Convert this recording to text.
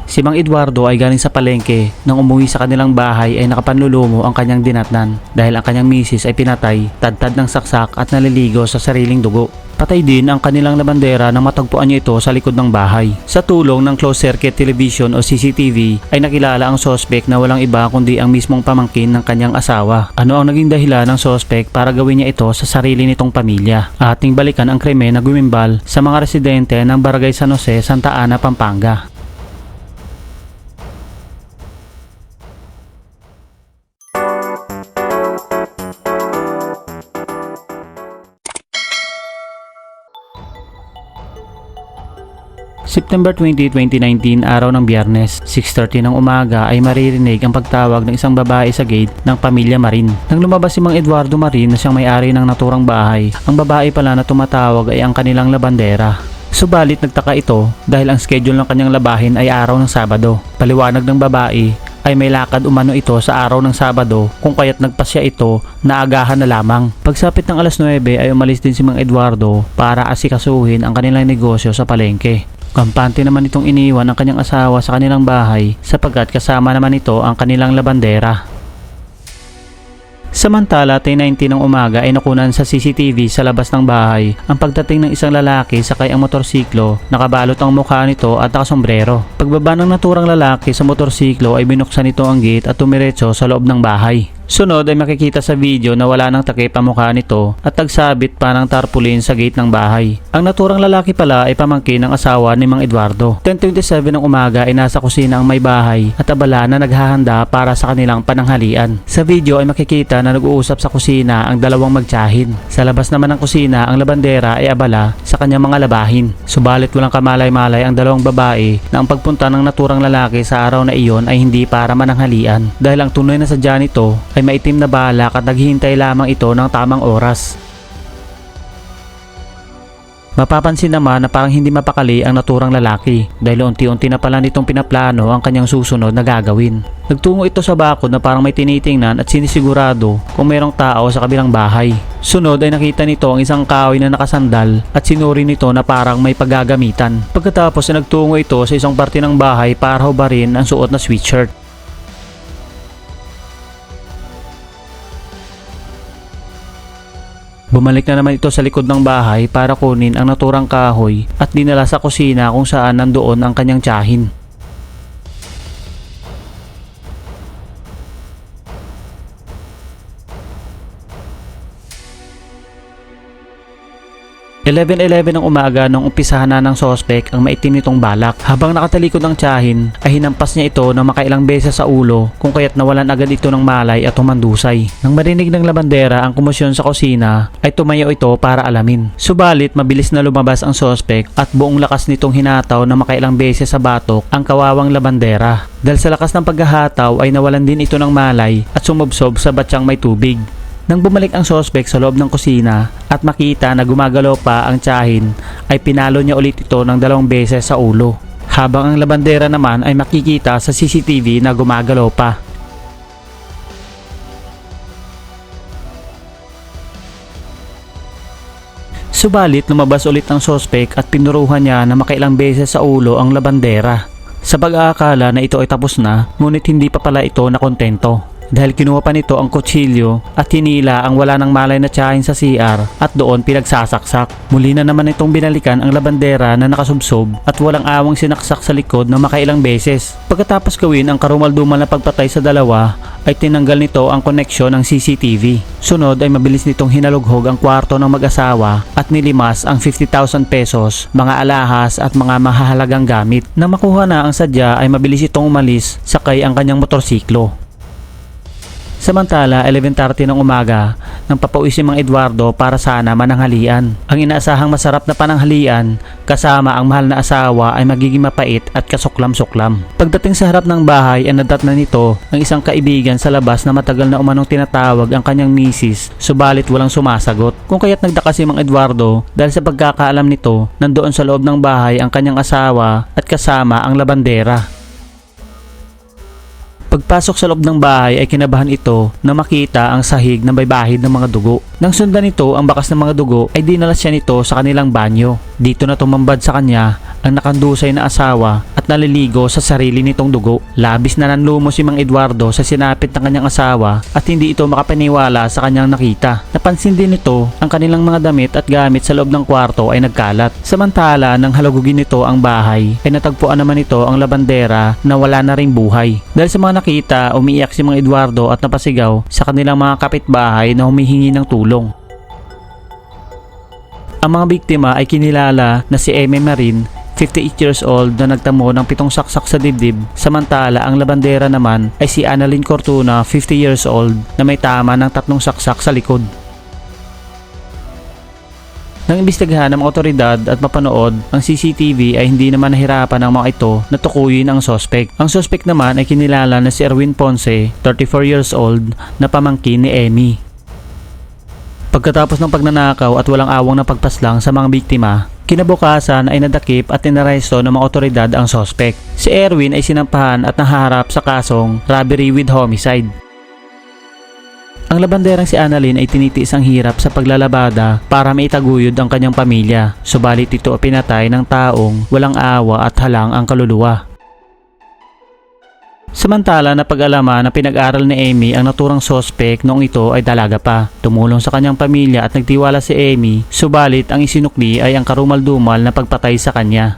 Si Mang Eduardo ay galing sa palengke. Nang umuwi sa kanilang bahay ay nakapanlulumo ang kanyang dinatnan dahil ang kanyang misis ay pinatay, tadtad ng saksak at naliligo sa sariling dugo. Patay din ang kanilang labandera nang matagpuan niya ito sa likod ng bahay. Sa tulong ng closed circuit television o CCTV ay nakilala ang suspect na walang iba kundi ang mismong pamangkin ng kanyang asawa. Ano ang naging dahilan ng suspect para gawin niya ito sa sarili nitong pamilya? Ating balikan ang krimen na gumimbal sa mga residente ng Barangay San Jose, Santa Ana, Pampanga. September 20, 2019, araw ng Biyernes, 6:30 ng umaga ay maririnig ang pagtawag ng isang babae sa gate ng pamilya Marin. Nang lumabas si Mang Eduardo Marin na siyang may-ari ng naturang bahay, ang babae pala na tumatawag ay ang kanilang labandera. Subalit nagtaka ito dahil ang schedule ng kanyang labahin ay araw ng Sabado. Paliwanag ng babae ay may lakad umano ito sa araw ng Sabado kung kaya't nagpasya ito na agahan na lamang. Pagsapit ng alas 9 ay umalis din si Mang Eduardo para asikasuhin ang kanilang negosyo sa palengke. Kampante naman itong iniwan ang kanyang asawa sa kanilang bahay sapagkat kasama naman ito ang kanilang labandera. Samantala, 10:19 ng umaga ay nakunan sa CCTV sa labas ng bahay ang pagdating ng isang lalaki sakay ang motorsiklo, nakabalot ang mukha nito at nakasombrero. Pagbaba ng naturang lalaki sa motorsiklo ay binuksan nito ang gate at tumiretso sa loob ng bahay. Sunod ay makikita sa video na wala nang takip ang mukha nito at nagsabit pa ng tarpaulin sa gate ng bahay. Ang naturang lalaki pala ay pamangkin ng asawa ni Mang Eduardo. 10:27 ng umaga ay nasa kusina ang may bahay at abala na naghahanda para sa kanilang pananghalian. Sa video ay makikita na nag-uusap sa kusina ang dalawang magtiyahin. Sa labas naman ng kusina, ang labandera ay abala sa kanyang mga labahin. Subalit walang kamalay-malay ang dalawang babae na ang pagpunta ng naturang lalaki sa araw na iyon ay hindi para mananghalian dahil ang tunay na sadya nito ay maitim na balak at naghihintay lamang ito ng tamang oras. Mapapansin naman na parang hindi mapakali ang naturang lalaki dahil unti-unti na pala nitong pinaplano ang kanyang susunod na gagawin. Nagtungo ito sa bakod na parang may tinitingnan at sinisigurado kung mayroong tao sa kabilang bahay. Sunod ay nakita nito ang isang kahoy na nakasandal at sinuri nito na parang may paggagamitan. Pagkatapos ay nagtungo ito sa isang parte ng bahay para hubarin ang suot na sweatshirt. Bumalik na naman ito sa likod ng bahay para kunin ang naturang kahoy at dinala sa kusina kung saan nandoon ang kanyang tiyahin. (11:11) ng umaga nung umpisahan na ng sospek ang maitim nitong balak. Habang nakatalikod ang tiyahin ay hinampas niya ito ng makailang beses sa ulo kung kaya't nawalan agad ito ng malay at humandusay. Nang marinig ng labandera ang komosyon sa kusina ay tumayo ito para alamin. Subalit mabilis na lumabas ang sospek at buong lakas nitong hinataw na makailang beses sa batok ang kawawang labandera. Dahil sa lakas ng paghahataw ay nawalan din ito ng malay at sumubsob sa batsyang may tubig. Nang bumalik ang sospek sa loob ng kusina at makita na gumagalaw pa ang tiyahin ay pinalo niya ulit ito ng 2 beses sa ulo. Habang ang labandera naman ay makikita sa CCTV na gumagalaw pa. Subalit lumabas ulit ang sospek at pinuruhan niya na makailang beses sa ulo ang labandera. Sa pag-aakala na ito ay tapos na, ngunit hindi pa pala ito nakontento. Dahil kinuha pa nito ang kutsilyo at hinila ang wala ng malay na tiyahin sa CR at doon pinagsasaksak. Muli na naman itong binalikan ang labandera na nakasubsob at walang awang sinaksak sa likod na makailang beses. Pagkatapos gawin ang karumal-dumal na pagpatay sa dalawa ay tinanggal nito ang koneksyon ng CCTV. Sunod ay mabilis nitong hinalughog ang kwarto ng mag-asawa at nilimas ang 50,000 pesos, mga alahas at mga mahahalagang gamit. Nang makuha na ang sadya ay mabilis itong umalis sakay ang kanyang motorsiklo. Samantala, 11:30 ng umaga, nang papauwi si Mang Eduardo para sana mananghalian. Ang inaasahang masarap na pananghalian kasama ang mahal na asawa ay magiging mapait at kasuklam-suklam. Pagdating sa harap ng bahay ay nadatnan nito ang isang kaibigan sa labas na matagal na umanong tinatawag ang kanyang misis, subalit walang sumasagot. Kung kaya't nagtaka si Mang Eduardo dahil sa pagkakaalam nito nandoon sa loob ng bahay ang kanyang asawa at kasama ang labandera. Pagpasok sa loob ng bahay ay kinabahan ito na makita ang sahig na may bahid ng mga dugo. Nang sundan nito ang bakas ng mga dugo ay dinala siya nito sa kanilang banyo. Dito na tumambad sa kanya ang nakandusay na asawa at naliligo sa sarili nitong dugo. Labis na nanlumo si Mang Eduardo sa sinapit ng kanyang asawa at hindi ito makapaniwala sa kanyang nakita. Napansin din nito ang kanilang mga damit at gamit sa loob ng kwarto ay nagkalat. Samantala nang halugugin nito ang bahay ay natagpuan naman ito ang labandera na wala na ring buhay. Dahil sa mga nakita, umiiyak si Mang Eduardo at napasigaw sa kanilang mga kapitbahay na humihingi ng tulong. Ang mga biktima ay kinilala na si Eme Marin, 58 years old, na nagtamo ng 7 saksak sa dibdib, samantala ang labandera naman ay si Annalyn Cortuna, 50 years old, na may tama ng 3 saksak sa likod. Nang imbestigahan ng mga otoridad at mapanood ang CCTV ay hindi naman nahirapan ng mga ito na tukuyin ang sospek. Ang sospek naman ay kinilala na si Erwin Ponce, 34 years old, na pamangkin ni Amy. Pagkatapos ng pagnanakaw at walang awang na pagpaslang sa mga biktima, kinabukasan ay nadakip at inaresto ng mga otoridad ang sospek. Si Erwin ay sinampahan at nahaharap sa kasong robbery with homicide. Ang labanderang si Annalyn ay tinitiis ang hirap sa paglalabada para maitaguyod ang kanyang pamilya, subalit ito ay pinatay ng taong walang awa at halang ang kaluluwa. Samantala napag-alaman na pinag-aral ni Amy ang naturang sospek noong ito ay dalaga pa. Tumulong sa kanyang pamilya at nagtiwala si Amy, subalit ang isinukli ay ang karumal-dumal na pagpatay sa kanya.